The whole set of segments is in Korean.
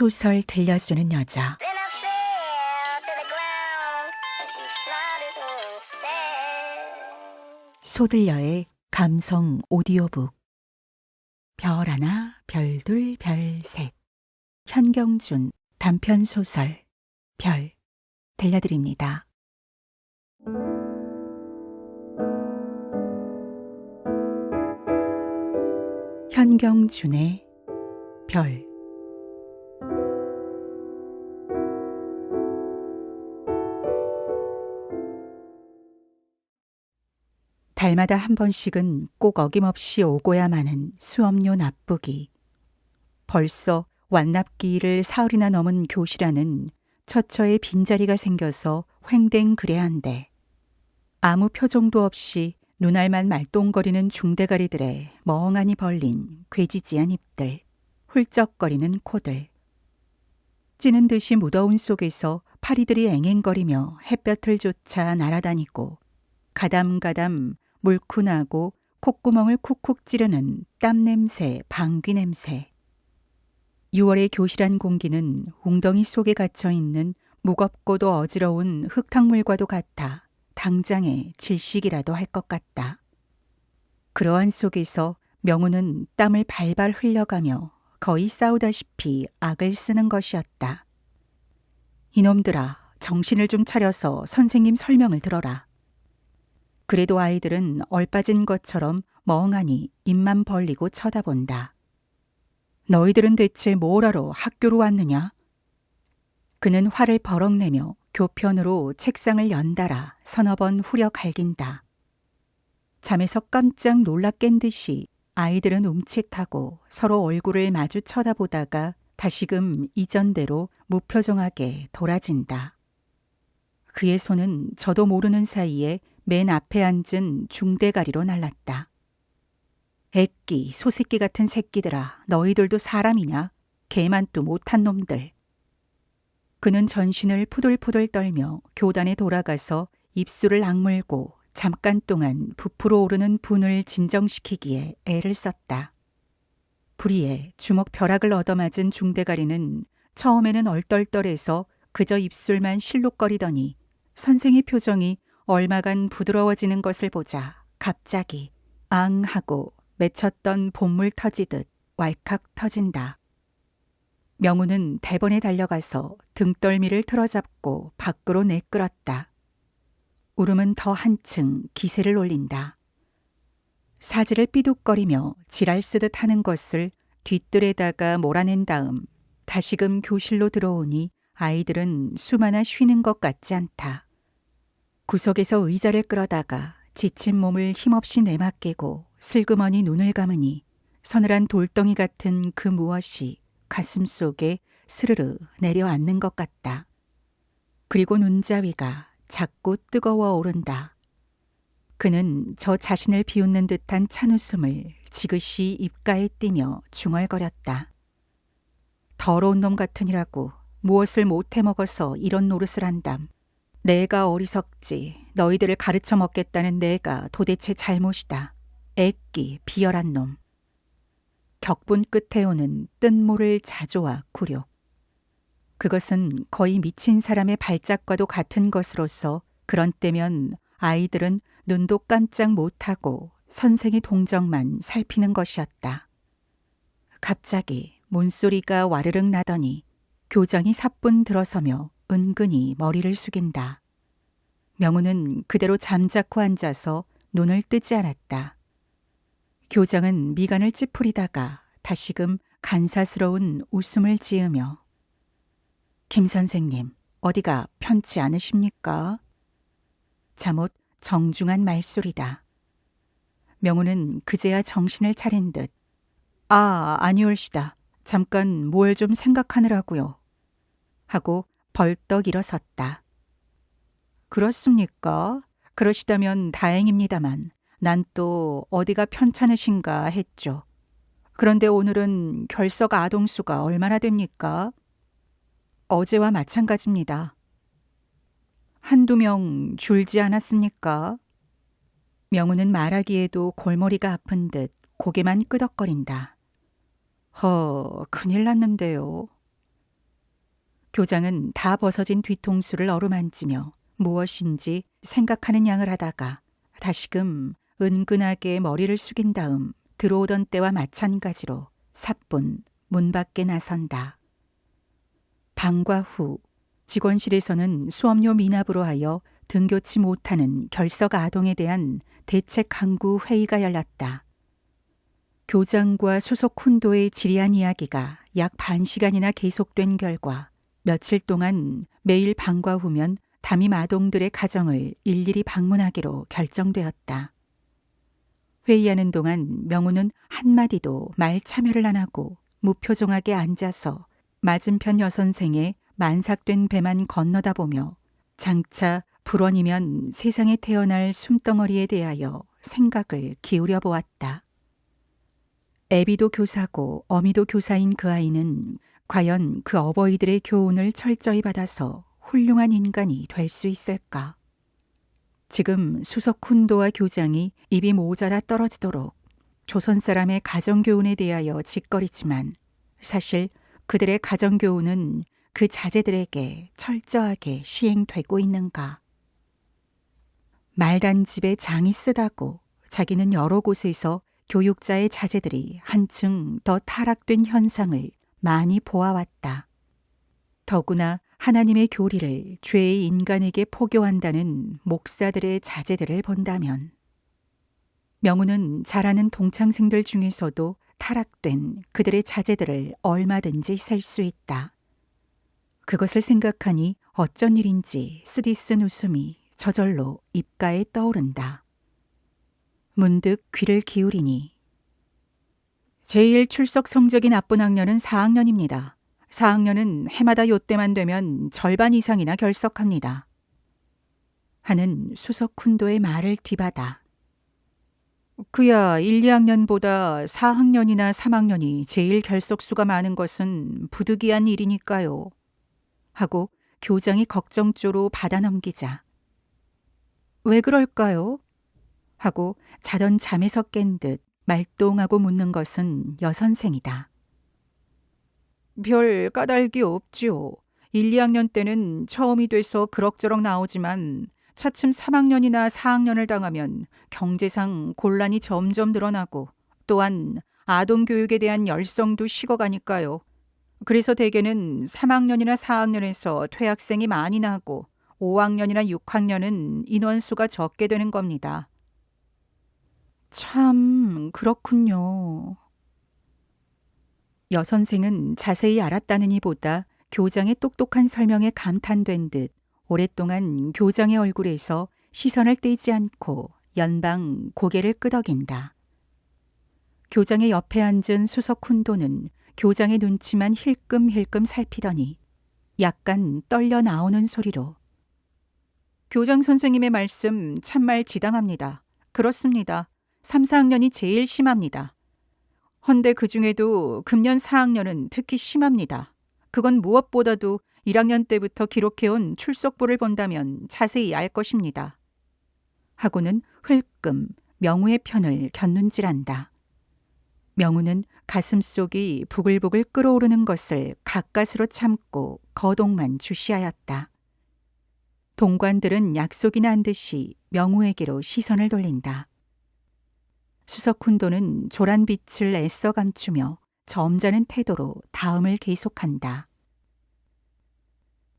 소설 들려주는 여자. Then I fell to the ground and she smiled so sad. 소들려의 감성 오디오북. 별 하나, 별 둘, 별 셋. 현경준 단편 소설 별 들려드립니다. 현경준의 별. 달마다 한 번씩은 꼭 어김없이 오고야만 하는 수업료 납부기. 벌써 완납기일을 사흘이나 넘은 교실안은 처처에 빈자리가 생겨서 횡댕 그래야 한데 아무 표정도 없이 눈알만 말똥거리는 중대가리들의 멍하니 벌린 괴지지한 입들, 훌쩍거리는 코들. 찌는 듯이 무더운 속에서 파리들이 앵앵거리며 햇볕을 쫓아 날아다니고 가담가담 물쿠나고 콧구멍을 쿡쿡 찌르는 땀냄새, 방귀냄새. 6월의 교실안 공기는 웅덩이 속에 갇혀있는 무겁고도 어지러운 흙탕물과도 같아 당장에 질식이라도 할 것 같다. 그러한 속에서 명우는 땀을 발발 흘려가며 거의 싸우다시피 악을 쓰는 것이었다. 이놈들아, 정신을 좀 차려서 선생님 설명을 들어라. 그래도 아이들은 얼빠진 것처럼 멍하니 입만 벌리고 쳐다본다. 너희들은 대체 뭘 하러 학교로 왔느냐? 그는 화를 버럭내며 교편으로 책상을 연달아 서너 번 후려 갈긴다. 잠에서 깜짝 놀라 깬 듯이 아이들은 움찔하고 서로 얼굴을 마주 쳐다보다가 다시금 이전대로 무표정하게 돌아진다. 그의 손은 저도 모르는 사이에 맨 앞에 앉은 중대가리로 날랐다. 애끼, 소새끼 같은 새끼들아, 너희들도 사람이냐? 개만도 못한 놈들. 그는 전신을 푸들푸들 떨며 교단에 돌아가서 입술을 악물고 잠깐 동안 부풀어 오르는 분을 진정시키기에 애를 썼다. 불의에 주먹 벼락을 얻어맞은 중대가리는 처음에는 얼떨떨해서 그저 입술만 실룩거리더니 선생의 표정이 얼마간 부드러워지는 것을 보자 갑자기 앙 하고 맺혔던 봇물 터지듯 왈칵 터진다. 명우는 대번에 달려가서 등떨미를 틀어잡고 밖으로 내끌었다. 울음은 더 한층 기세를 올린다. 사지를 삐둑거리며 지랄 쓰듯 하는 것을 뒷뜰에다가 몰아낸 다음 다시금 교실로 들어오니 아이들은 수마나 쉬는 것 같지 않다. 구석에서 의자를 끌어다가 지친 몸을 힘없이 내맡기고 슬그머니 눈을 감으니 서늘한 돌덩이 같은 그 무엇이 가슴 속에 스르르 내려앉는 것 같다. 그리고 눈자위가 자꾸 뜨거워 오른다. 그는 저 자신을 비웃는 듯한 찬웃음을 지그시 입가에 띠며 중얼거렸다. 더러운 놈 같으니라고 무엇을 못해 먹어서 이런 노릇을 한담. 내가 어리석지 너희들을 가르쳐 먹겠다는 내가 도대체 잘못이다. 애끼 비열한 놈. 격분 끝에 오는 뜬모를 자조와 굴욕. 그것은 거의 미친 사람의 발작과도 같은 것으로서 그런 때면 아이들은 눈도 깜짝 못하고 선생의 동정만 살피는 것이었다. 갑자기 문소리가 와르륵 나더니 교장이 사뿐 들어서며 은근히 머리를 숙인다. 명우는 그대로 잠자코 앉아서 눈을 뜨지 않았다. 교장은 미간을 찌푸리다가 다시금 간사스러운 웃음을 지으며 김 선생님, 어디가 편치 않으십니까? 잠옷 정중한 말소리다. 명우는 그제야 정신을 차린 듯 아니올시다. 잠깐 뭘 좀 생각하느라고요. 하고 벌떡 일어섰다. 그렇습니까? 그러시다면 다행입니다만 난 또 어디가 편찮으신가 했죠. 그런데 오늘은 결석 아동수가 얼마나 됩니까? 어제와 마찬가지입니다. 한두 명 줄지 않았습니까? 명우는 말하기에도 골머리가 아픈 듯 고개만 끄덕거린다. 큰일 났는데요. 교장은 다 벗어진 뒤통수를 어루만지며 무엇인지 생각하는 양을 하다가 다시금 은근하게 머리를 숙인 다음 들어오던 때와 마찬가지로 사뿐 문 밖에 나선다. 방과 후 직원실에서는 수업료 미납으로 하여 등교치 못하는 결석 아동에 대한 대책 강구 회의가 열렸다. 교장과 수석 훈도의 지리한 이야기가 약 반 시간이나 계속된 결과 며칠 동안 매일 방과 후면 담임 아동들의 가정을 일일이 방문하기로 결정되었다. 회의하는 동안 명우는 한마디도 말 참여를 안 하고 무표정하게 앉아서 맞은편 여선생의 만삭된 배만 건너다 보며 장차 불원이면 세상에 태어날 숨덩어리에 대하여 생각을 기울여 보았다. 애비도 교사고 어미도 교사인 그 아이는 과연 그 어버이들의 교훈을 철저히 받아서 훌륭한 인간이 될 수 있을까? 지금 수석 훈도와 교장이 입이 모자라 떨어지도록 조선 사람의 가정교훈에 대하여 짓거리지만 사실 그들의 가정교훈은 그 자제들에게 철저하게 시행되고 있는가? 말단집에 장이 쓰다고 자기는 여러 곳에서 교육자의 자제들이 한층 더 타락된 현상을 많이 보아왔다. 더구나 하나님의 교리를 죄의 인간에게 포교한다는 목사들의 자제들을 본다면 명우는 잘 아는 동창생들 중에서도 타락된 그들의 자제들을 얼마든지 셀 수 있다. 그것을 생각하니 어쩐 일인지 쓰디쓴 웃음이 저절로 입가에 떠오른다. 문득 귀를 기울이니 제일 출석 성적이 나쁜 학년은 4학년입니다. 4학년은 해마다 요때만 되면 절반 이상이나 결석합니다. 하는 수석 훈도의 말을 뒤받아 그야 1, 2학년보다 4학년이나 3학년이 제일 결석수가 많은 것은 부득이한 일이니까요. 하고 교장이 걱정조로 받아넘기자 왜 그럴까요? 하고 자던 잠에서 깬 듯 말똥하고 묻는 것은 여선생이다. 별 까닭이 없지요. 1, 2학년 때는 처음이 돼서 그럭저럭 나오지만 차츰 3학년이나 4학년을 당하면 경제상 곤란이 점점 늘어나고 또한 아동교육에 대한 열성도 식어가니까요. 그래서 대개는 3학년이나 4학년에서 퇴학생이 많이 나고 5학년이나 6학년은 인원수가 적게 되는 겁니다. 참 그렇군요. 여선생은 자세히 알았다느니 보다 교장의 똑똑한 설명에 감탄된 듯 오랫동안 교장의 얼굴에서 시선을 떼지 않고 연방 고개를 끄덕인다. 교장의 옆에 앉은 수석 훈도는 교장의 눈치만 힐끔힐끔 살피더니 약간 떨려 나오는 소리로 교장 선생님의 말씀 참말 지당합니다. 그렇습니다. 3, 4학년이 제일 심합니다. 헌데 그중에도 금년 4학년은 특히 심합니다. 그건 무엇보다도 1학년 때부터 기록해온 출석부를 본다면 자세히 알 것입니다. 하고는 흘끔 명우의 편을 곁눈질한다. 명우는 가슴속이 부글부글 끓어오르는 것을 가까스로 참고 거동만 주시하였다. 동관들은 약속이나 한 듯이 명우에게로 시선을 돌린다. 수석 훈도는 조란 빛을 애써 감추며 점잖은 태도로 다음을 계속한다.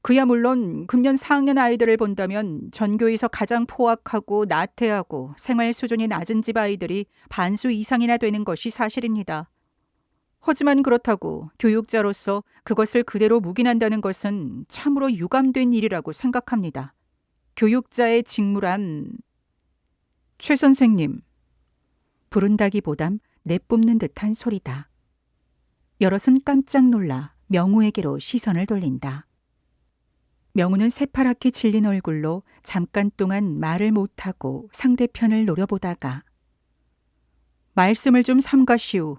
그야 물론 금년 4학년 아이들을 본다면 전교에서 가장 포악하고 나태하고 생활 수준이 낮은 집 아이들이 반수 이상이나 되는 것이 사실입니다. 하지만 그렇다고 교육자로서 그것을 그대로 묵인한다는 것은 참으로 유감된 일이라고 생각합니다. 교육자의 직무란 최 선생님 부른다기보담 내뿜는 듯한 소리다. 여럿은 깜짝 놀라 명우에게로 시선을 돌린다. 명우는 새파랗게 질린 얼굴로 잠깐 동안 말을 못하고 상대편을 노려보다가 말씀을 좀 삼가시오.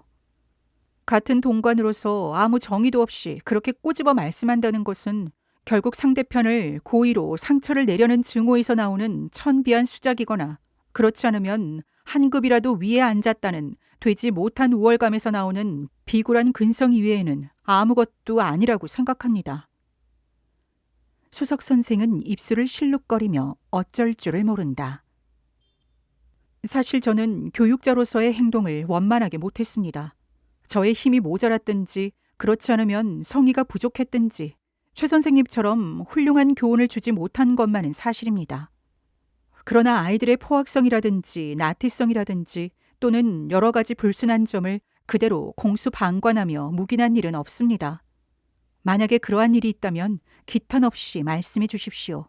같은 동관으로서 아무 정의도 없이 그렇게 꼬집어 말씀한다는 것은 결국 상대편을 고의로 상처를 내려는 증오에서 나오는 천비한 수작이거나 그렇지 않으면 한 급이라도 위에 앉았다는 되지 못한 우월감에서 나오는 비굴한 근성 이외에는 아무것도 아니라고 생각합니다. 수석 선생은 입술을 실룩거리며 어쩔 줄을 모른다. 사실 저는 교육자로서의 행동을 원만하게 못했습니다. 저의 힘이 모자랐든지 그렇지 않으면 성의가 부족했든지 최 선생님처럼 훌륭한 교훈을 주지 못한 것만은 사실입니다. 그러나 아이들의 포악성이라든지 나태성이라든지 또는 여러 가지 불순한 점을 그대로 공수방관하며 묵인한 일은 없습니다. 만약에 그러한 일이 있다면 기탄 없이 말씀해 주십시오.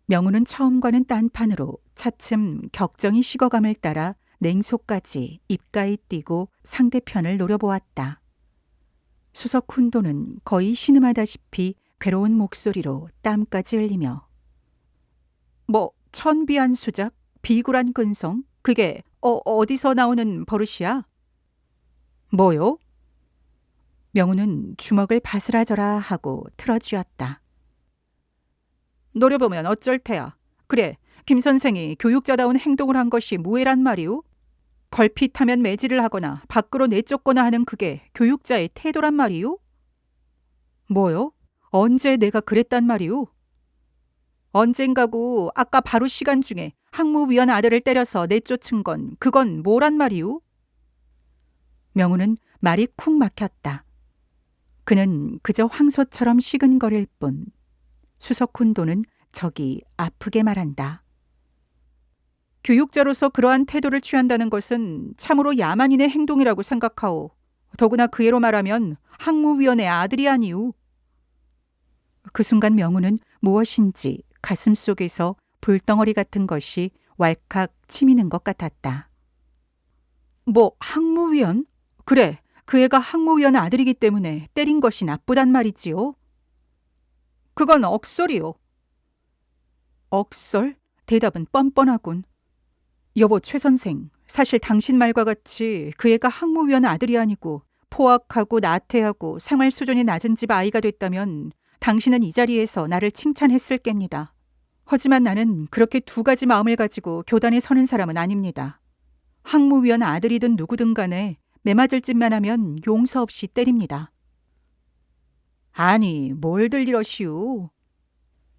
명우는 처음과는 딴판으로 차츰 격정이 식어감을 따라 냉소까지 입가에 띄고 상대편을 노려보았다. 수석 훈도는 거의 신음하다시피 괴로운 목소리로 땀까지 흘리며 뭐 천비한 수작, 비굴한 근성, 그게 어디서 나오는 버릇이야? 뭐요? 명우는 주먹을 바스라져라 하고 틀어쥐었다. 노려보면 어쩔 테야. 그래, 김 선생이 교육자다운 행동을 한 것이 무해란 말이오? 걸핏하면 매질을 하거나 밖으로 내쫓거나 하는 그게 교육자의 태도란 말이오? 뭐요? 언제 내가 그랬단 말이오? 언젠가고 아까 바로 시간 중에 학무위원 아들을 때려서 내쫓은 건 그건 뭐란 말이오? 명우는 말이 쿵 막혔다. 그는 그저 황소처럼 시근거릴 뿐 수석 훈도는 저기 아프게 말한다. 교육자로서 그러한 태도를 취한다는 것은 참으로 야만인의 행동이라고 생각하오. 더구나 그 예로 말하면 학무위원의 아들이 아니오. 그 순간 명우는 무엇인지 가슴 속에서 불덩어리 같은 것이 왈칵 치미는 것 같았다. 뭐 학무위원? 그래, 그 애가 학무위원 아들이기 때문에 때린 것이 나쁘단 말이지요. 그건 억설이요. 억설? 대답은 뻔뻔하군. 여보 최 선생, 사실 당신 말과 같이 그 애가 학무위원 아들이 아니고 포악하고 나태하고 생활 수준이 낮은 집 아이가 됐다면 당신은 이 자리에서 나를 칭찬했을 겁니다. 하지만 나는 그렇게 두 가지 마음을 가지고 교단에 서는 사람은 아닙니다. 학무위원 아들이든 누구든 간에 매맞을 짓만 하면 용서 없이 때립니다. 아니, 뭘들 이러시오?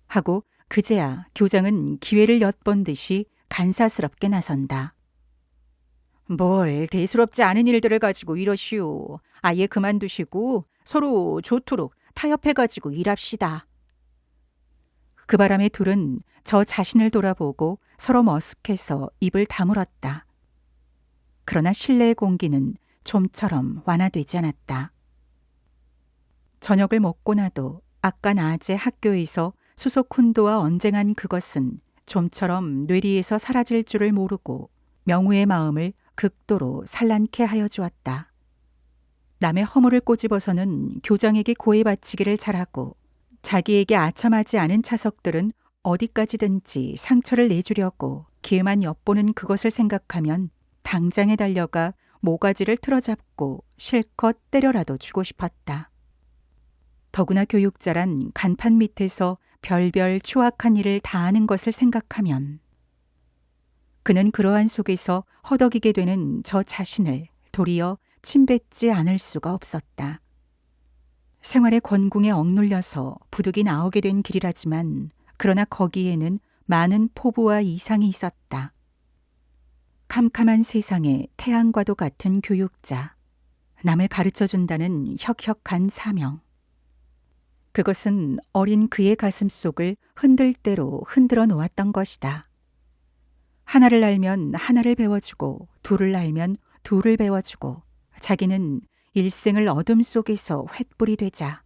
하고 그제야 교장은 기회를 엿본 듯이 간사스럽게 나선다. 뭘 대수롭지 않은 일들을 가지고 이러시오. 아예 그만두시고 서로 좋도록 타협해가지고 일합시다. 그 바람에 둘은 저 자신을 돌아보고 서로 머쓱해서 입을 다물었다. 그러나 실내의 공기는 좀처럼 완화되지 않았다. 저녁을 먹고 나도 아까 낮에 학교에서 수석 훈도와 언쟁한 그것은 좀처럼 뇌리에서 사라질 줄을 모르고 명우의 마음을 극도로 산란케 하여 주었다. 남의 허물을 꼬집어서는 교장에게 고해 바치기를 잘하고 자기에게 아첨하지 않은 차석들은 어디까지든지 상처를 내주려고 기회만 엿보는 그것을 생각하면 당장에 달려가 모가지를 틀어잡고 실컷 때려라도 주고 싶었다. 더구나 교육자란 간판 밑에서 별별 추악한 일을 다하는 것을 생각하면 그는 그러한 속에서 허덕이게 되는 저 자신을 도리어 침뱉지 않을 수가 없었다. 생활의 권궁에 억눌려서 부득이 나오게 된 길이라지만 그러나 거기에는 많은 포부와 이상이 있었다. 캄캄한 세상에 태양과도 같은 교육자, 남을 가르쳐준다는 혁혁한 사명. 그것은 어린 그의 가슴 속을 흔들 대로 흔들어 놓았던 것이다. 하나를 알면 하나를 배워주고 둘을 알면 둘을 배워주고 자기는 일생을 어둠 속에서 횃불이 되자,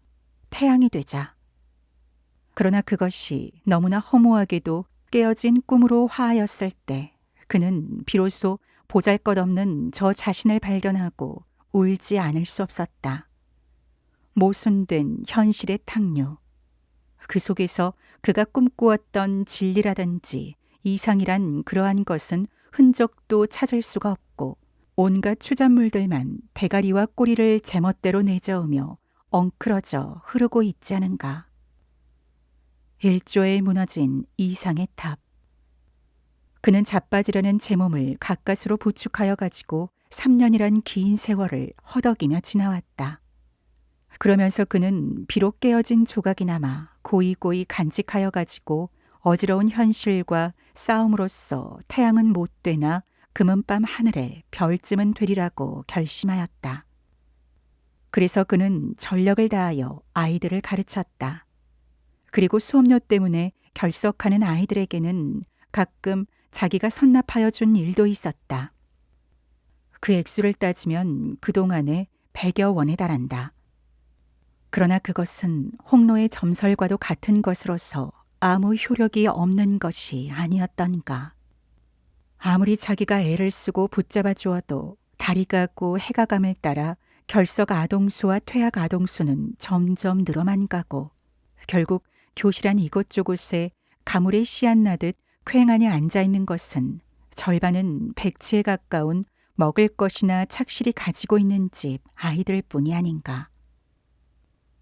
태양이 되자. 그러나 그것이 너무나 허무하게도 깨어진 꿈으로 화하였을 때 그는 비로소 보잘것없는 저 자신을 발견하고 울지 않을 수 없었다. 모순된 현실의 탕류. 그 속에서 그가 꿈꾸었던 진리라든지 이상이란 그러한 것은 흔적도 찾을 수가 없고 온갖 추잡물들만 대가리와 꼬리를 제멋대로 내저으며 엉클어져 흐르고 있지 않은가. 일조에 무너진 이상의 탑. 그는 자빠지려는 제 몸을 가까스로 부축하여 가지고 3년이란 긴 세월을 허덕이며 지나왔다. 그러면서 그는 비록 깨어진 조각이나마 고이고이 간직하여 가지고 어지러운 현실과 싸움으로써 태양은 못 되나 금은밤 하늘에 별쯤은 되리라고 결심하였다. 그래서 그는 전력을 다하여 아이들을 가르쳤다. 그리고 수업료 때문에 결석하는 아이들에게는 가끔 자기가 선납하여 준 일도 있었다. 그 액수를 따지면 그동안에 100여 원에 달한다. 그러나 그것은 홍로의 점설과도 같은 것으로서 아무 효력이 없는 것이 아니었던가. 아무리 자기가 애를 쓰고 붙잡아 주어도 달이 가고 해가 감을 따라 결석 아동수와 퇴학 아동수는 점점 늘어만 가고 결국 교실 안 이곳저곳에 가물에 씨앗 나듯 쾌행하니 앉아있는 것은 절반은 백치에 가까운 먹을 것이나 착실히 가지고 있는 집 아이들뿐이 아닌가.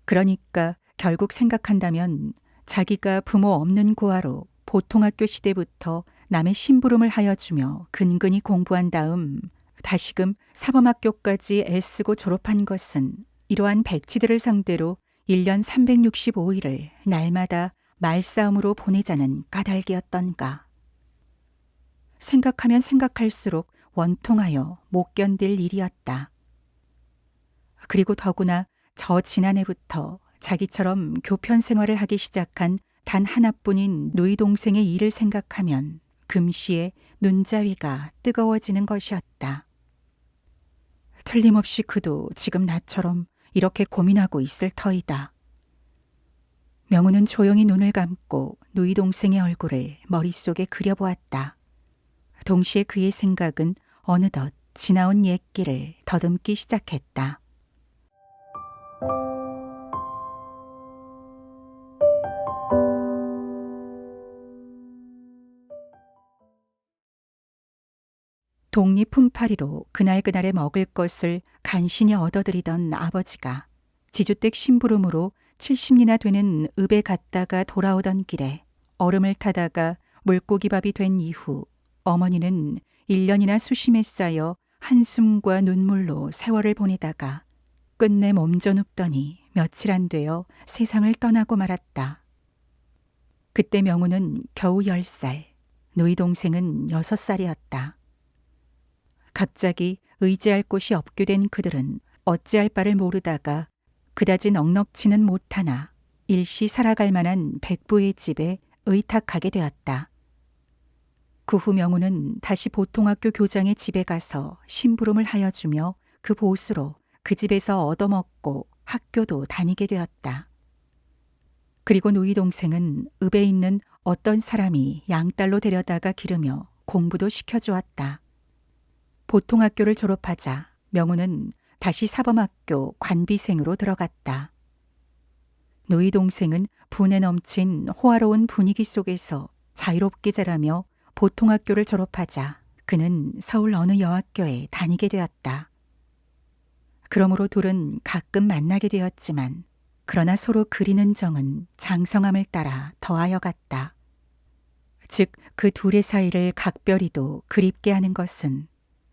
그러니까 결국 생각한다면 자기가 부모 없는 고아로 보통학교 시대부터 남의 심부름을 하여 주며 근근히 공부한 다음 다시금 사범학교까지 애쓰고 졸업한 것은 이러한 백치들을 상대로 1년 365일을 날마다 말싸움으로 보내자는 까닭이었던가. 생각하면 생각할수록 원통하여 못 견딜 일이었다. 그리고 더구나 저 지난해부터 자기처럼 교편 생활을 하기 시작한 단 하나뿐인 누이 동생의 일을 생각하면 금시에 눈자위가 뜨거워지는 것이었다. 틀림없이 그도 지금 나처럼 이렇게 고민하고 있을 터이다. 명우는 조용히 눈을 감고 누이 동생의 얼굴을 머릿속에 그려보았다. 동시에 그의 생각은 어느덧 지나온 옛길을 더듬기 시작했다. 독립 품팔이로 그날그날의 먹을 것을 간신히 얻어들이던 아버지가 지주댁 심부름으로 70리나 되는 읍에 갔다가 돌아오던 길에 얼음을 타다가 물고기밥이 된 이후 어머니는 1년이나 수심에 쌓여 한숨과 눈물로 세월을 보내다가 끝내 몸져 눕더니 며칠 안 되어 세상을 떠나고 말았다. 그때 명우는 겨우 10살, 누이 동생은 6살이었다. 갑자기 의지할 곳이 없게 된 그들은 어찌할 바를 모르다가 그다지 넉넉지는 못하나 일시 살아갈 만한 백부의 집에 의탁하게 되었다. 그 후 명우는 다시 보통학교 교장의 집에 가서 심부름을 하여 주며 그 보수로 그 집에서 얻어먹고 학교도 다니게 되었다. 그리고 누이 동생은 읍에 있는 어떤 사람이 양딸로 데려다가 기르며 공부도 시켜주었다. 보통학교를 졸업하자 명우는 다시 사범학교 관비생으로 들어갔다. 누이 동생은 분에 넘친 호화로운 분위기 속에서 자유롭게 자라며 보통학교를 졸업하자 그는 서울 어느 여학교에 다니게 되었다. 그러므로 둘은 가끔 만나게 되었지만 그러나 서로 그리는 정은 장성함을 따라 더하여 갔다. 즉 그 둘의 사이를 각별히도 그립게 하는 것은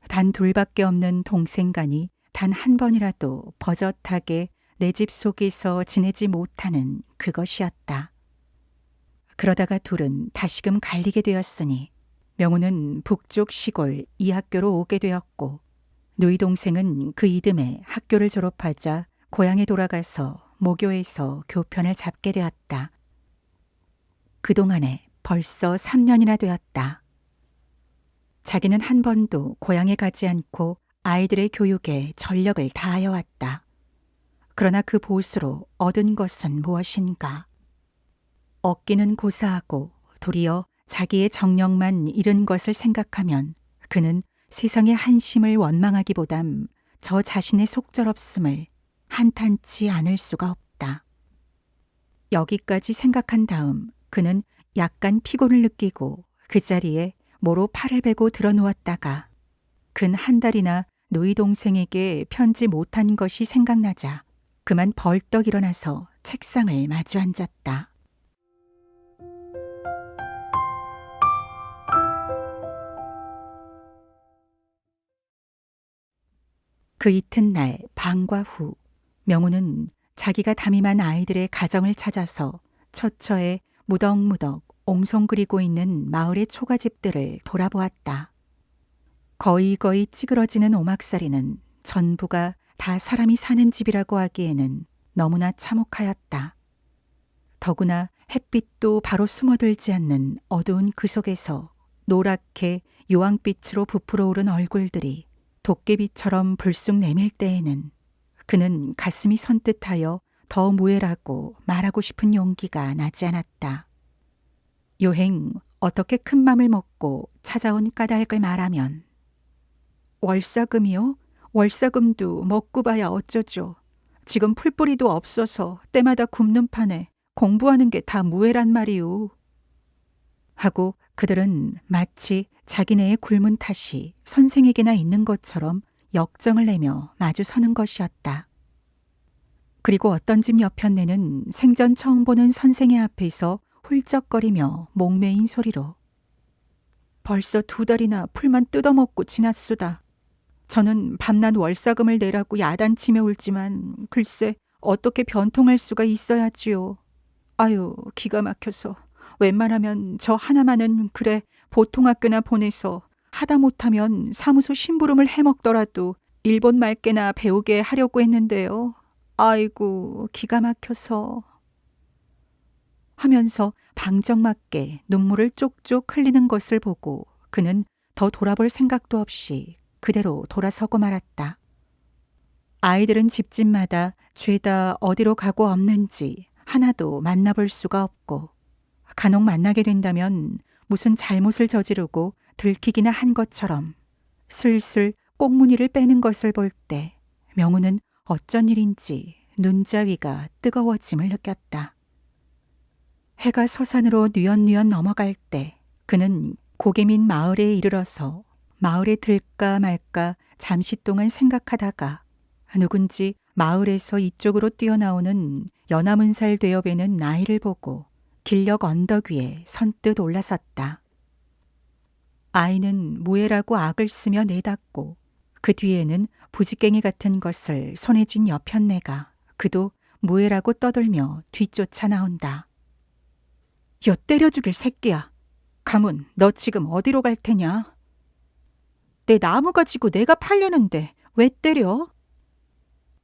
단 둘밖에 없는 동생간이 단 한 번이라도 버젓하게 내 집 속에서 지내지 못하는 그것이었다. 그러다가 둘은 다시금 갈리게 되었으니 명우는 북쪽 시골 이 학교로 오게 되었고 누이 동생은 그 이듬해 학교를 졸업하자 고향에 돌아가서 모교에서 교편을 잡게 되었다. 그동안에 벌써 3년이나 되었다. 자기는 한 번도 고향에 가지 않고 아이들의 교육에 전력을 다하여 왔다. 그러나 그 보수로 얻은 것은 무엇인가? 얻기는 고사하고 도리어 자기의 정력만 잃은 것을 생각하면 그는 세상의 한심을 원망하기보담 저 자신의 속절없음을 한탄치 않을 수가 없다. 여기까지 생각한 다음 그는 약간 피곤을 느끼고 그 자리에 모로 팔을 베고 드러누웠다가 근 한 달이나 누이 동생에게 편지 못한 것이 생각나자 그만 벌떡 일어나서 책상을 마주 앉았다. 그 이튿날 방과 후 명우는 자기가 담임한 아이들의 가정을 찾아서 처처에 무덕무덕 옹성그리고 있는 마을의 초가집들을 돌아보았다. 거의 찌그러지는 오막살이는 전부가 다 사람이 사는 집이라고 하기에는 너무나 참혹하였다. 더구나 햇빛도 바로 숨어들지 않는 어두운 그 속에서 노랗게 유황빛으로 부풀어 오른 얼굴들이 도깨비처럼 불쑥 내밀 때에는 그는 가슴이 선뜻하여 더 무해라고 말하고 싶은 용기가 나지 않았다. 요행 어떻게 큰 맘을 먹고 찾아온 까닭을 말하면 월사금이요? 월사금도 먹고 봐야 어쩌죠. 지금 풀뿌리도 없어서 때마다 굶는 판에 공부하는 게 다 무해란 말이오. 하고 그들은 마치 자기네의 굶은 탓이 선생에게나 있는 것처럼 역정을 내며 마주 서는 것이었다. 그리고 어떤 집 여편네는 생전 처음 보는 선생의 앞에서 훌쩍거리며 목매인 소리로 벌써 2달이나 풀만 뜯어먹고 지났수다. 저는 밤낮 월사금을 내라고 야단치며 울지만 글쎄 어떻게 변통할 수가 있어야지요. 아유, 기가 막혀서 웬만하면 저 하나만은 그래 보통학교나 보내서 하다 못하면 사무소 심부름을 해먹더라도 일본 말께나 배우게 하려고 했는데요. 아이고, 기가 막혀서 하면서 방정맞게 눈물을 쪽쪽 흘리는 것을 보고 그는 더 돌아볼 생각도 없이 그대로 돌아서고 말았다. 아이들은 집집마다 죄다 어디로 가고 없는지 하나도 만나볼 수가 없고 간혹 만나게 된다면 무슨 잘못을 저지르고 들키기나 한 것처럼 슬슬 꽁무니를 빼는 것을 볼 때 명우는 어쩐 일인지 눈자위가 뜨거워짐을 느꼈다. 해가 서산으로 뉘엿뉘엿 넘어갈 때 그는 고개민 마을에 이르러서 마을에 들까 말까 잠시 동안 생각하다가 누군지 마을에서 이쪽으로 뛰어나오는 연화문살 되어 베는 아이를 보고 길녘 언덕 위에 선뜻 올라섰다. 아이는 무해라고 악을 쓰며 내닫고 그 뒤에는 부지깽이 같은 것을 손에 쥔 여편네가 그도 무해라고 떠들며 뒤쫓아 나온다. 여 때려 죽일 새끼야. 가문, 너 지금 어디로 갈 테냐? 내 나무 가지고 내가 팔려는데 왜 때려?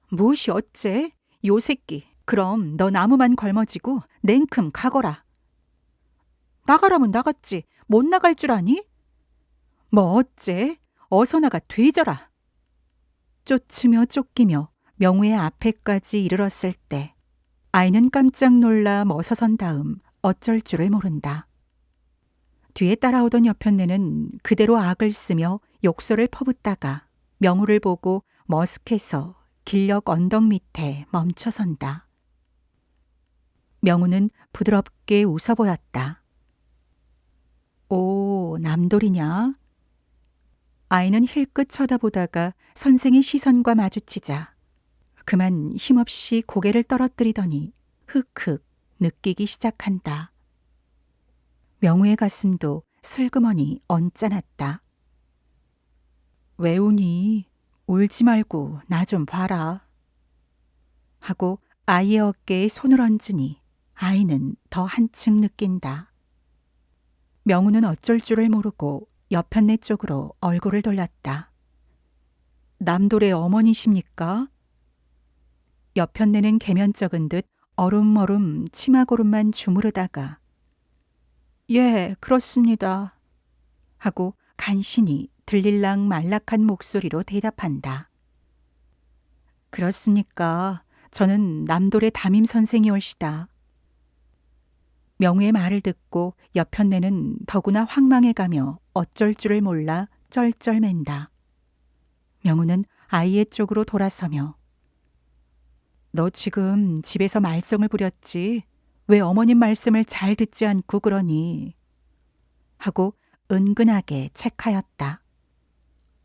무엇이 어째? 요 새끼, 그럼 너 나무만 걸머지고 냉큼 가거라. 나가라면 나갔지. 못 나갈 줄 아니? 뭐 어째? 어서 나가 뒤져라. 쫓으며 쫓기며 명우의 앞에까지 이르렀을 때 아이는 깜짝 놀라 멈서선 다음 어쩔 줄을 모른다. 뒤에 따라오던 여편네는 그대로 악을 쓰며 욕설을 퍼붓다가 명우를 보고 머쓱해서 길녘 언덕 밑에 멈춰선다. 명우는 부드럽게 웃어 보였다. 오, 남돌이냐? 아이는 힐끗 쳐다보다가 선생의 시선과 마주치자 그만 힘없이 고개를 떨어뜨리더니 흑흑 느끼기 시작한다. 명우의 가슴도 슬그머니 언짢았다. 왜 우니? 울지 말고 나 좀 봐라. 하고 아이의 어깨에 손을 얹으니 아이는 더 한층 느낀다. 명우는 어쩔 줄을 모르고 여편네 쪽으로 얼굴을 돌렸다. 남돌의 어머니십니까? 여편네는 개면쩍은 듯 어rum어rum 치마고름만 주무르다가 예, 그렇습니다. 하고 간신히 들릴랑 말락한 목소리로 대답한다. 그렇습니까? 저는 남돌의 담임 선생이올시다. 명우의 말을 듣고 여편네는 더구나 황망해가며 어쩔 줄을 몰라 쩔쩔맨다. 명우는 아이의 쪽으로 돌아서며 너 지금 집에서 말썽을 부렸지? 왜 어머님 말씀을 잘 듣지 않고 그러니? 하고 은근하게 체하였다.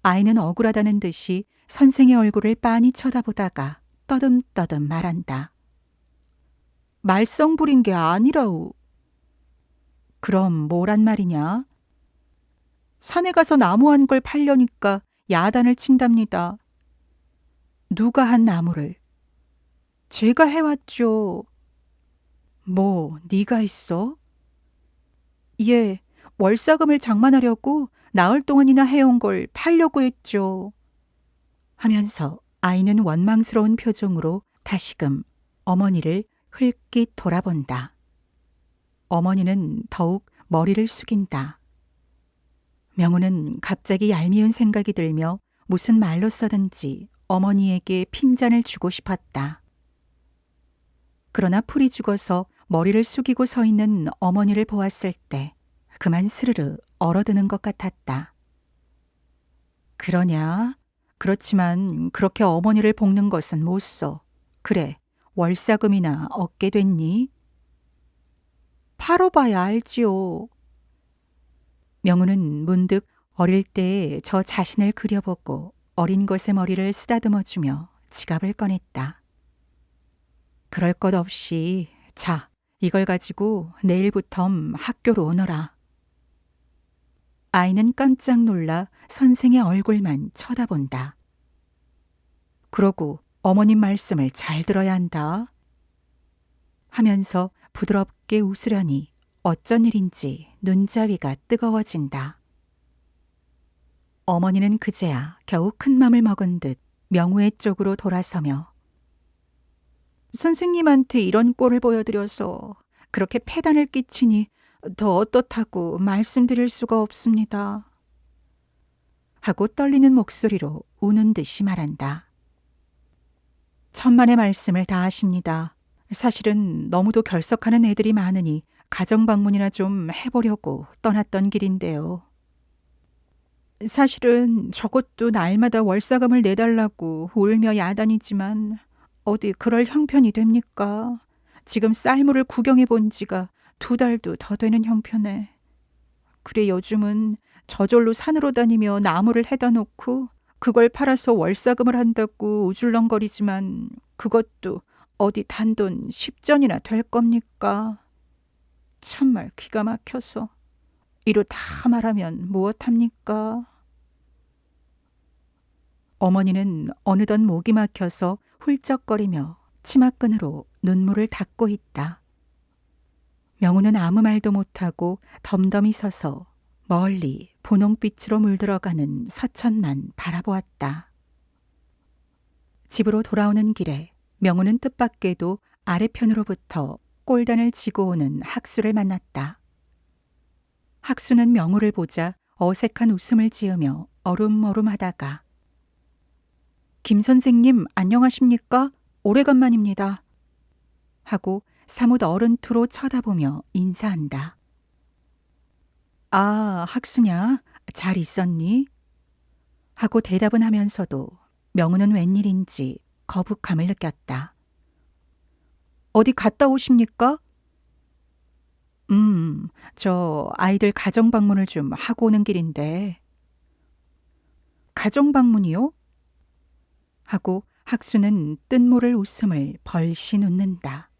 아이는 억울하다는 듯이 선생의 얼굴을 빤히 쳐다보다가 떠듬떠듬 말한다. 말썽 부린 게 아니라우. 그럼 뭐란 말이냐? 산에 가서 나무 한 걸 팔려니까 야단을 친답니다. 누가 한 나무를? 제가 해왔죠. 뭐, 네가 했어? 예, 월사금을 장만하려고 나흘 동안이나 해온 걸 팔려고 했죠. 하면서 아이는 원망스러운 표정으로 다시금 어머니를 흘낏 돌아본다. 어머니는 더욱 머리를 숙인다. 명우는 갑자기 얄미운 생각이 들며 무슨 말로 써든지 어머니에게 핀잔을 주고 싶었다. 그러나 풀이 죽어서 머리를 숙이고 서 있는 어머니를 보았을 때 그만 스르르 얼어드는 것 같았다. 그러냐? 그렇지만 그렇게 어머니를 볶는 것은 못 써. 그래, 월사금이나 얻게 됐니? 팔아봐야 알지요. 명우는 문득 어릴 때 저 자신을 그려보고 어린 것의 머리를 쓰다듬어주며 지갑을 꺼냈다. 그럴 것 없이 자, 이걸 가지고 내일부터 학교로 오너라. 아이는 깜짝 놀라 선생의 얼굴만 쳐다본다. 그러고 어머님 말씀을 잘 들어야 한다. 하면서 부드럽게 웃으려니 어쩐 일인지 눈자위가 뜨거워진다. 어머니는 그제야 겨우 큰 맘을 먹은 듯 명우의 쪽으로 돌아서며 선생님한테 이런 꼴을 보여드려서 그렇게 폐단을 끼치니 더 어떻다고 말씀드릴 수가 없습니다. 하고 떨리는 목소리로 우는 듯이 말한다. 천만의 말씀을 다 하십니다. 사실은 너무도 결석하는 애들이 많으니 가정방문이나 좀 해보려고 떠났던 길인데요. 사실은 저것도 날마다 월사금을 내달라고 울며 야단이지만 어디 그럴 형편이 됩니까? 지금 쌀물을 구경해 본 지가 2달도 더 되는 형편에. 그래 요즘은 저절로 산으로 다니며 나무를 해다 놓고 그걸 팔아서 월사금을 한다고 우줄렁거리지만 그것도 어디 단돈 10전이나 될 겁니까? 참말 기가 막혀서 이로 다 말하면 무엇합니까? 어머니는 어느덧 목이 막혀서 훌쩍거리며 치마끈으로 눈물을 닦고 있다. 명우는 아무 말도 못하고 덤덤히 서서 멀리 분홍빛으로 물들어가는 서천만 바라보았다. 집으로 돌아오는 길에 명우는 뜻밖에도 아래편으로부터 꼴단을 지고 오는 학수를 만났다. 학수는 명우를 보자 어색한 웃음을 지으며 어rum어rum하다가 김 선생님 안녕하십니까? 오래간만입니다. 하고 사뭇 어른투로 쳐다보며 인사한다. 아, 학수냐? 잘 있었니? 하고 대답은 하면서도 명우는 웬일인지 거북함을 느꼈다. 어디 갔다 오십니까? 저 아이들 가정방문을 좀 하고 오는 길인데. 가정방문이요? 하고 학수는 뜬모를 웃음을 벌신 웃는다.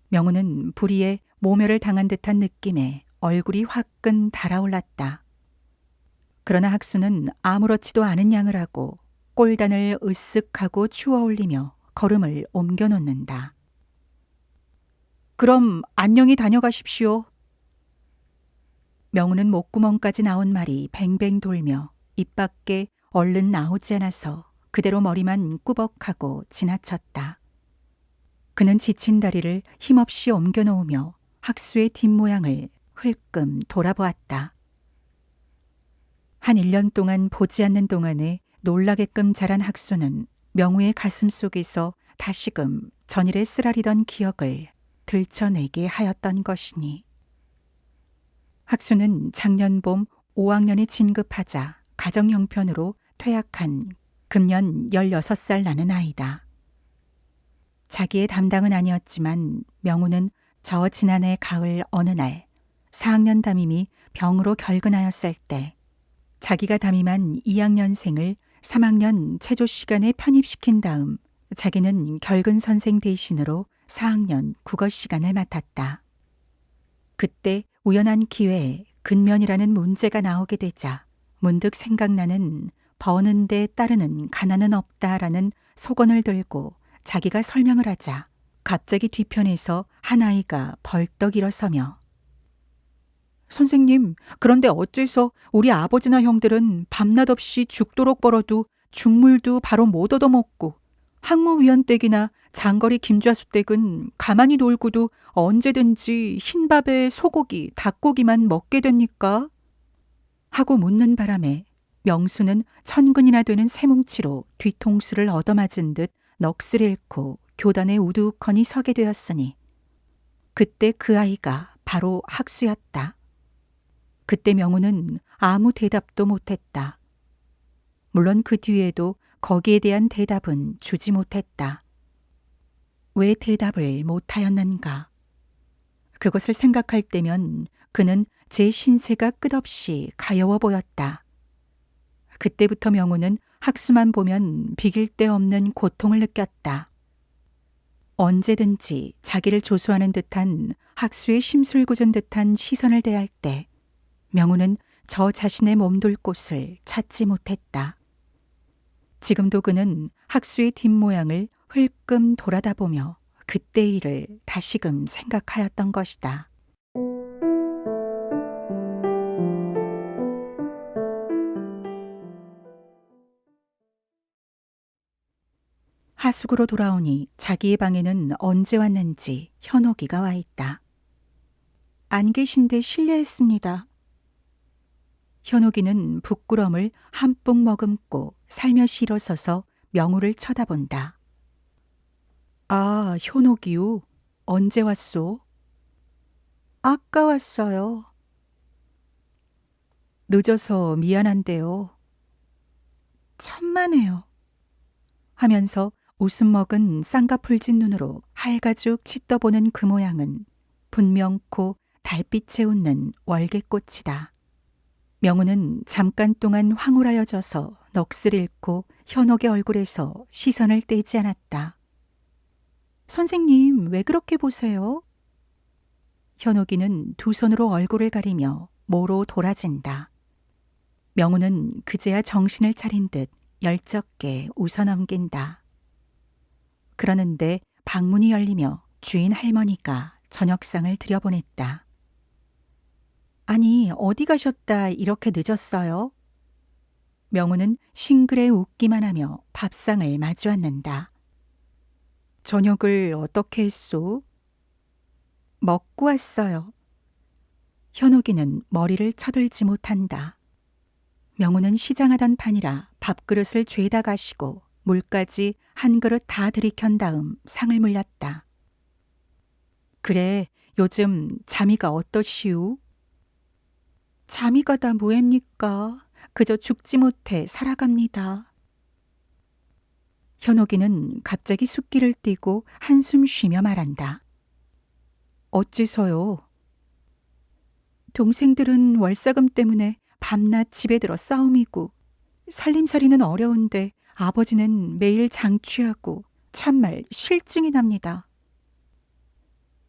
명우는 불의에 모멸을 당한 듯한 느낌에 얼굴이 화끈 달아올랐다. 그러나 학수는 아무렇지도 않은 양을 하고 꼴단을 으쓱하고 추워 올리며 걸음을 옮겨 놓는다. 그럼 안녕히 다녀가십시오. 명우는 목구멍까지 나온 말이 뱅뱅 돌며 입 밖에 얼른 나오지 않아서 그대로 머리만 꾸벅하고 지나쳤다. 그는 지친 다리를 힘없이 옮겨 놓으며 학수의 뒷모양을 흘끔 돌아보았다. 한 1년 동안 보지 않는 동안에 놀라게끔 자란 학수는 명우의 가슴 속에서 다시금 전일에 쓰라리던 기억을 들춰내게 하였던 것이니. 학수는 작년 봄 5학년에 진급하자 가정 형편으로 퇴학한 금년 16살 나는 아이다. 자기의 담당은 아니었지만 명우는 저 지난해 가을 어느 날 4학년 담임이 병으로 결근하였을 때 자기가 담임한 2학년생을 3학년 체조 시간에 편입시킨 다음 자기는 결근 선생 대신으로 4학년 국어 시간을 맡았다. 그때 우연한 기회에 근면이라는 문제가 나오게 되자 문득 생각나는 버는 데 따르는 가난은 없다라는 속언을 들고 자기가 설명을 하자 갑자기 뒤편에서 한 아이가 벌떡 일어서며 선생님, 그런데 어째서 우리 아버지나 형들은 밤낮 없이 죽도록 벌어도 죽물도 바로 못 얻어먹고 항무위원댁이나 장거리 김좌수댁은 가만히 놀고도 언제든지 흰밥에 소고기, 닭고기만 먹게 됩니까? 하고 묻는 바람에 명수는 천근이나 되는 쇠뭉치로 뒤통수를 얻어맞은 듯 넋을 잃고 교단에 우두커니 서게 되었으니 그때 그 아이가 바로 학수였다. 그때 명우는 아무 대답도 못했다. 물론 그 뒤에도 거기에 대한 대답은 주지 못했다. 왜 대답을 못하였는가? 그것을 생각할 때면 그는 제 신세가 끝없이 가여워 보였다. 그때부터 명우는 학수만 보면 비길 데 없는 고통을 느꼈다. 언제든지 자기를 조수하는 듯한 학수의 심술궂은 듯한 시선을 대할 때 명우는 저 자신의 몸둘 곳을 찾지 못했다. 지금도 그는 학수의 뒷모양을 흘끔 돌아다보며 그때 일을 다시금 생각하였던 것이다. 하숙으로 돌아오니 자기의 방에는 언제 왔는지 현옥이가 와 있다. 안 계신 데 실례했습니다. 현옥이는 부끄럼을 한뿍 머금고 살며시 일어서서 명우를 쳐다본다. 아, 현옥이요? 언제 왔소? 아까 왔어요. 늦어서 미안한데요. 천만에요. 하면서 웃음 먹은 쌍꺼풀진 눈으로 할가죽 치떠보는 그 모양은 분명코 달빛에 웃는 월개꽃이다. 명우는 잠깐 동안 황홀하여져서 넋을 잃고 현옥의 얼굴에서 시선을 떼지 않았다. 선생님, 왜 그렇게 보세요? 현옥이는 두 손으로 얼굴을 가리며 모로 돌아진다. 명우는 그제야 정신을 차린 듯 열적게 웃어넘긴다. 그러는데 방문이 열리며 주인 할머니가 저녁상을 들여보냈다. 아니, 어디 가셨다 이렇게 늦었어요? 명우는 싱그레 웃기만 하며 밥상을 마주앉는다. 저녁을 어떻게 했소? 먹고 왔어요. 현옥이는 머리를 쳐들지 못한다. 명우는 시장하던 판이라 밥그릇을 죄다 가시고 물까지 한 그릇 다 들이켠 다음 상을 물렸다. 그래, 요즘 자미가 어떠시우? 자미가 다 뭐앱니까? 그저 죽지 못해 살아갑니다. 현옥이는 갑자기 숫기를 띠고 한숨 쉬며 말한다. 어째서요? 동생들은 월세금 때문에 밤낮 집에 들어 싸움이고 살림살이는 어려운데 아버지는 매일 장취하고 참말 실증이 납니다.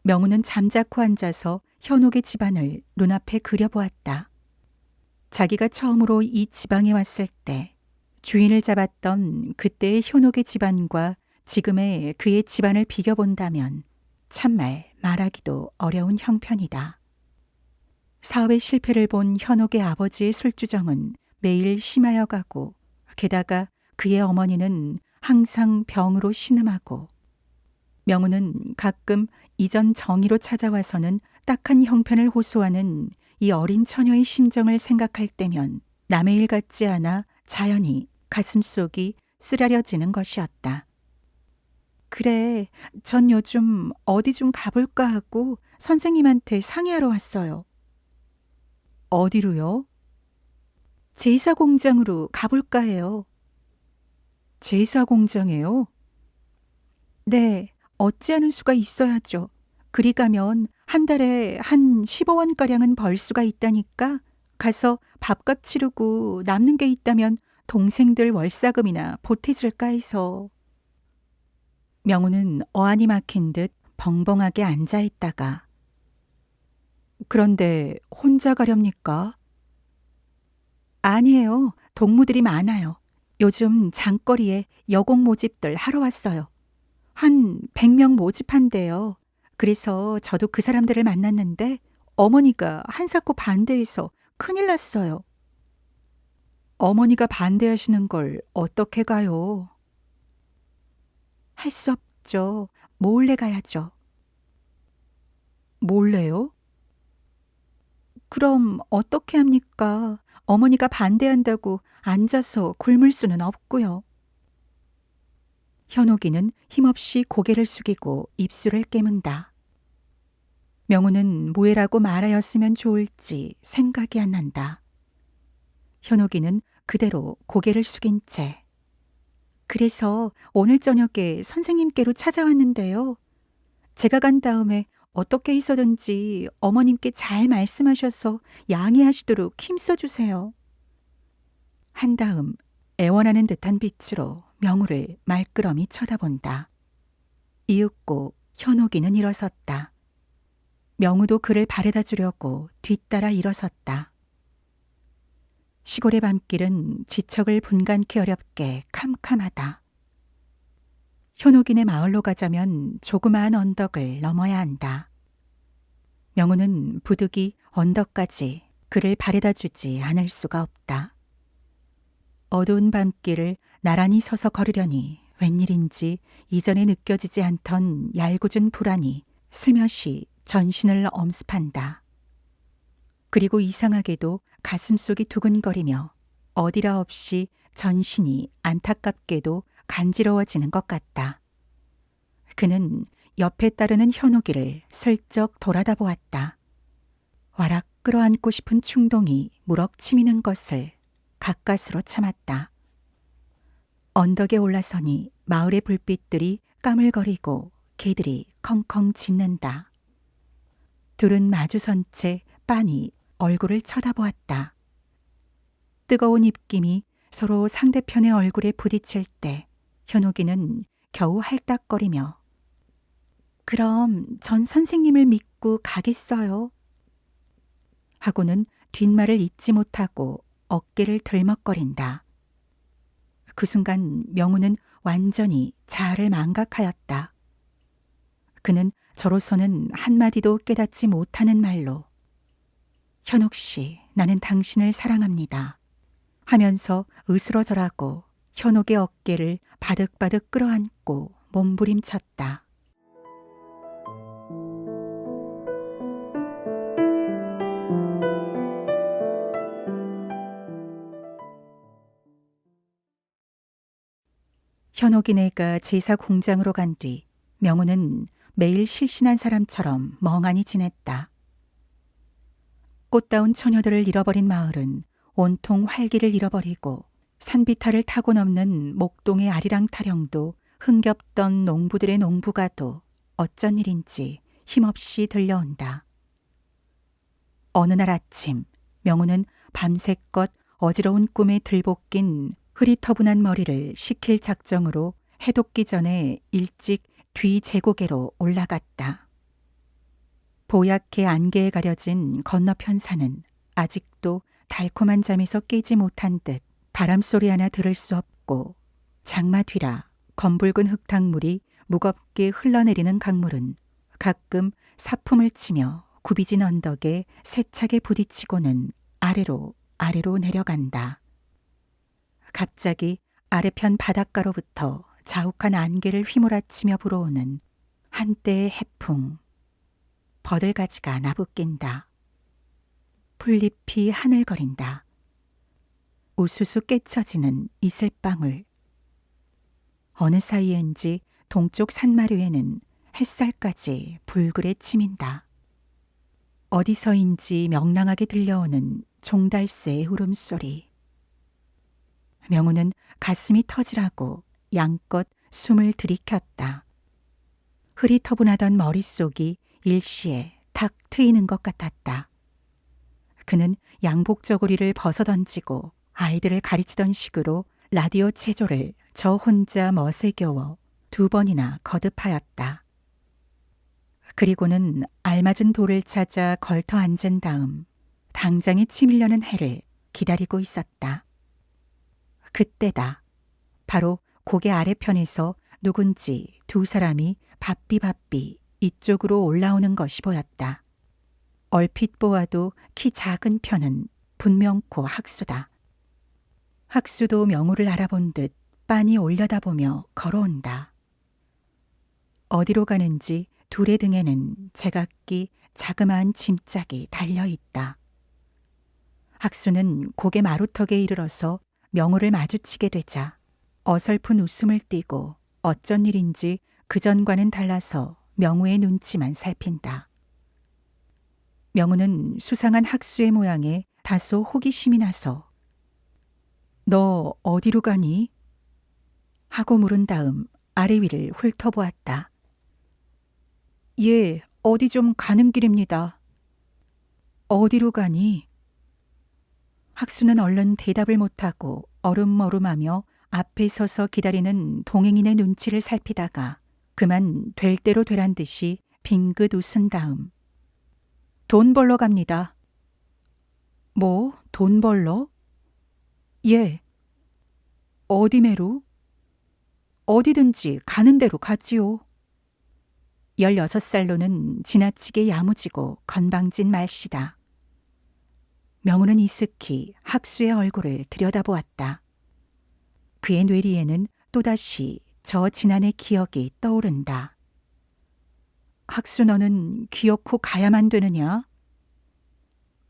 명우는 잠자코 앉아서 현옥의 집안을 눈앞에 그려보았다. 자기가 처음으로 이 지방에 왔을 때 주인을 잡았던 그때의 현옥의 집안과 지금의 그의 집안을 비교본다면 참말 말하기도 어려운 형편이다. 사업의 실패를 본 현옥의 아버지의 술주정은 매일 심하여 가고 게다가 그의 어머니는 항상 병으로 신음하고 명우는 가끔 이전 정의로 찾아와서는 딱한 형편을 호소하는 이 어린 처녀의 심정을 생각할 때면 남의 일 같지 않아 자연히 가슴속이 쓰라려지는 것이었다. 그래, 전 요즘 어디 좀 가볼까 하고 선생님한테 상의하러 왔어요. 어디로요? 제사 공장으로 가볼까 해요. 제사 공장에요? 네, 어찌하는 수가 있어야죠. 그리 가면 한 달에 한 15원가량은 벌 수가 있다니까 가서 밥값 치르고 남는 게 있다면 동생들 월사금이나 보태줄까 해서. 명우는 어안이 막힌 듯 벙벙하게 앉아있다가 그런데 혼자 가렵니까? 아니에요. 동무들이 많아요. 요즘 장거리에 여공 모집들 하러 왔어요. 한 100명 모집한대요. 그래서 저도 그 사람들을 만났는데 어머니가 한사코 반대해서 큰일 났어요. 어머니가 반대하시는 걸 어떻게 가요? 할 수 없죠. 몰래 가야죠. 몰래요? 그럼 어떻게 합니까? 어머니가 반대한다고 앉아서 굶을 수는 없고요. 현옥이는 힘없이 고개를 숙이고 입술을 깨문다. 명우는 무해라고 말하였으면 좋을지 생각이 안 난다. 현옥이는 그대로 고개를 숙인 채. 그래서 오늘 저녁에 선생님께로 찾아왔는데요. 제가 간 다음에 어떻게 있어든지 어머님께 잘 말씀하셔서 양해하시도록 힘써주세요. 한 다음 애원하는 듯한 빛으로 명우를 말끄러미 쳐다본다. 이윽고 현옥이는 일어섰다. 명우도 그를 바래다 주려고 뒤따라 일어섰다. 시골의 밤길은 지척을 분간케 어렵게 캄캄하다. 현옥인의 마을로 가자면 조그마한 언덕을 넘어야 한다. 명우는 부득이 언덕까지 그를 바래다 주지 않을 수가 없다. 어두운 밤길을 나란히 서서 걸으려니 웬일인지 이전에 느껴지지 않던 얄궂은 불안이 슬며시 전신을 엄습한다. 그리고 이상하게도 가슴속이 두근거리며 어디라 없이 전신이 안타깝게도 간지러워지는 것 같다. 그는 옆에 따르는 현옥이를 슬쩍 돌아다 보았다. 와락 끌어안고 싶은 충동이 무럭 치미는 것을 가까스로 참았다. 언덕에 올라서니 마을의 불빛들이 까물거리고 개들이 컹컹 짖는다. 둘은 마주선 채 빤히 얼굴을 쳐다보았다. 뜨거운 입김이 서로 상대편의 얼굴에 부딪힐 때 현옥이는 겨우 할딱거리며 그럼 전 선생님을 믿고 가겠어요. 하고는 뒷말을 잇지 못하고 어깨를 들먹거린다. 그 순간 명우는 완전히 자아를 망각하였다. 그는 저로서는 한마디도 깨닫지 못하는 말로 현옥 씨, 나는 당신을 사랑합니다. 하면서 으스러져라고 현옥의 어깨를 바득바득 끌어안고 몸부림쳤다. 현옥이네가 제사 공장으로 간 뒤 명우는 매일 실신한 사람처럼 멍하니 지냈다. 꽃다운 처녀들을 잃어버린 마을은 온통 활기를 잃어버리고 산비탈을 타고 넘는 목동의 아리랑 타령도 흥겹던 농부들의 농부가도 어쩐 일인지 힘없이 들려온다. 어느 날 아침 명우는 밤새껏 어지러운 꿈에 들볶인 흐릿터분한 머리를 식힐 작정으로 해돋기 전에 일찍 뒤 제고개로 올라갔다. 보약해 안개에 가려진 건너편 산은 아직도 달콤한 잠에서 깨지 못한 듯 바람소리 하나 들을 수 없고 장마 뒤라 검붉은 흙탕물이 무겁게 흘러내리는 강물은 가끔 사품을 치며 굽이진 언덕에 세차게 부딪히고는 아래로 내려간다. 갑자기 아래편 바닷가로부터 자욱한 안개를 휘몰아치며 불어오는 한때의 해풍. 버들가지가 나부낀다. 풀잎이 하늘거린다. 우수수 깨쳐지는 이슬방울. 어느 사이엔지 동쪽 산마루에는 햇살까지 불그레 치민다. 어디서인지 명랑하게 들려오는 종달새의 울음소리. 명우는 가슴이 터지라고 양껏 숨을 들이켰다. 흐릿터분하던 머릿속이 일시에 탁 트이는 것 같았다. 그는 양복 저고리를 벗어던지고 아이들을 가르치던 식으로 라디오 체조를 저 혼자 멋에 겨워 2번이나 거듭하였다. 그리고는 알맞은 돌을 찾아 걸터 앉은 다음 당장에 치밀려는 해를 기다리고 있었다. 그때다. 바로 고개 아래편에서 누군지 두 사람이 바삐바삐 이쪽으로 올라오는 것이 보였다. 얼핏 보아도 키 작은 편은 분명코 학수다. 학수도 명우를 알아본 듯 빤히 올려다보며 걸어온다. 어디로 가는지 둘의 등에는 제각기 자그마한 짐짝이 달려있다. 학수는 고개 마루턱에 이르러서 명우를 마주치게 되자 어설픈 웃음을 띠고 어쩐 일인지 그전과는 달라서 명우의 눈치만 살핀다. 명우는 수상한 학수의 모양에 다소 호기심이 나서 너 어디로 가니? 하고 물은 다음 아래 위를 훑어보았다. 예, 어디 좀 가는 길입니다. 어디로 가니? 학수는 얼른 대답을 못하고 어름어름하며 앞에 서서 기다리는 동행인의 눈치를 살피다가 그만 될 대로 되란 듯이 빙긋 웃은 다음 돈 벌러 갑니다. 뭐? 돈 벌러? 예. 어디 매로? 어디든지 가는 대로 가지요. 16살로는 지나치게 야무지고 건방진 말씨다. 명우는 이스키 학수의 얼굴을 들여다보았다. 그의 뇌리에는 또다시 저 지난해 기억이 떠오른다. 학수 너는 기어코 가야만 되느냐?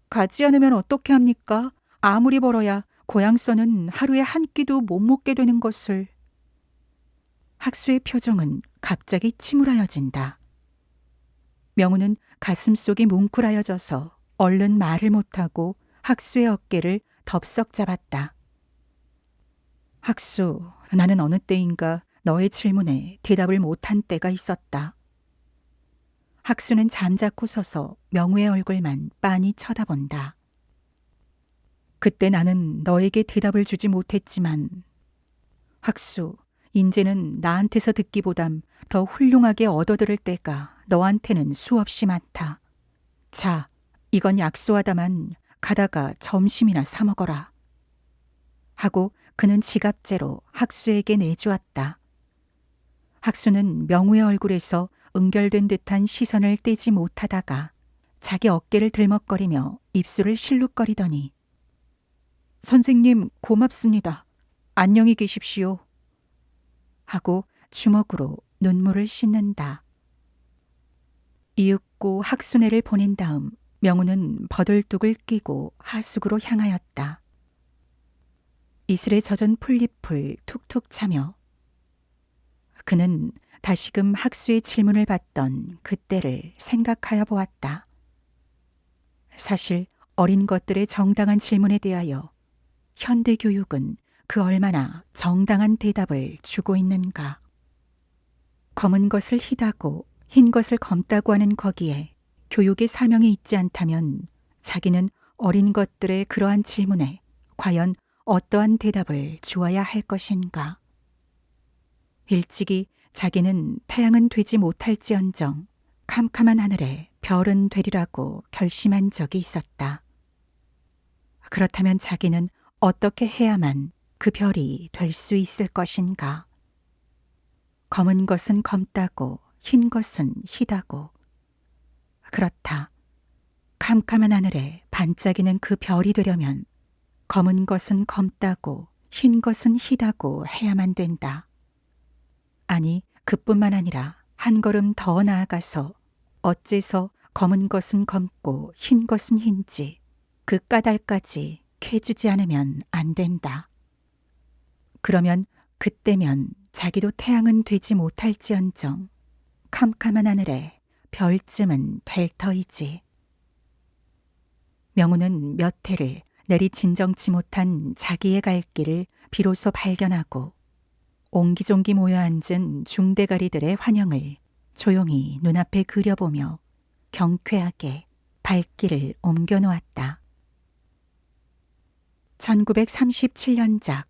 가지 않으면 어떻게 합니까? 아무리 벌어야 고향서는 하루에 한 끼도 못 먹게 되는 것을. 학수의 표정은 갑자기 침울하여진다. 명우는 가슴속이 뭉클하여져서 얼른 말을 못하고 학수의 어깨를 덥석 잡았다. 학수, 나는 어느 때인가 너의 질문에 대답을 못한 때가 있었다. 학수는 잠자코 서서 명우의 얼굴만 빤히 쳐다본다. 그때 나는 너에게 대답을 주지 못했지만 학수, 인제는 나한테서 듣기보담 더 훌륭하게 얻어들을 때가 너한테는 수없이 많다. 자, 이건 약소하다만 가다가 점심이나 사 먹어라. 하고 그는 지갑째로 학수에게 내주었다. 학수는 명우의 얼굴에서 응결된 듯한 시선을 떼지 못하다가 자기 어깨를 들먹거리며 입술을 실룩거리더니 선생님 고맙습니다. 안녕히 계십시오. 하고 주먹으로 눈물을 씻는다. 이윽고 학수네를 보낸 다음 명우는 버들뚝을 끼고 하숙으로 향하였다. 이슬에 젖은 풀잎을 툭툭 차며 그는 다시금 학수의 질문을 받던 그때를 생각하여 보았다. 사실 어린 것들의 정당한 질문에 대하여 현대 교육은 그 얼마나 정당한 대답을 주고 있는가. 검은 것을 희다고 흰 것을 검다고 하는 거기에 교육의 사명이 있지 않다면 자기는 어린 것들의 그러한 질문에 과연 어떠한 대답을 주어야 할 것인가. 일찍이 자기는 태양은 되지 못할지언정 캄캄한 하늘에 별은 되리라고 결심한 적이 있었다. 그렇다면 자기는 어떻게 해야만 그 별이 될 수 있을 것인가. 검은 것은 검다고 흰 것은 희다고. 그렇다. 캄캄한 하늘에 반짝이는 그 별이 되려면 검은 것은 검다고 흰 것은 희다고 해야만 된다. 아니, 그뿐만 아니라 한 걸음 더 나아가서 어째서 검은 것은 검고 흰 것은 흰지 그 까닭까지 캐주지 않으면 안 된다. 그러면 그때면 자기도 태양은 되지 못할지언정 캄캄한 하늘에 별쯤은 될 터이지. 명우는 몇 해를 내리진정치 못한 자기의 갈 길을 비로소 발견하고 옹기종기 모여앉은 중대가리들의 환영을 조용히 눈앞에 그려보며 경쾌하게 발길을 옮겨놓았다. 1937년작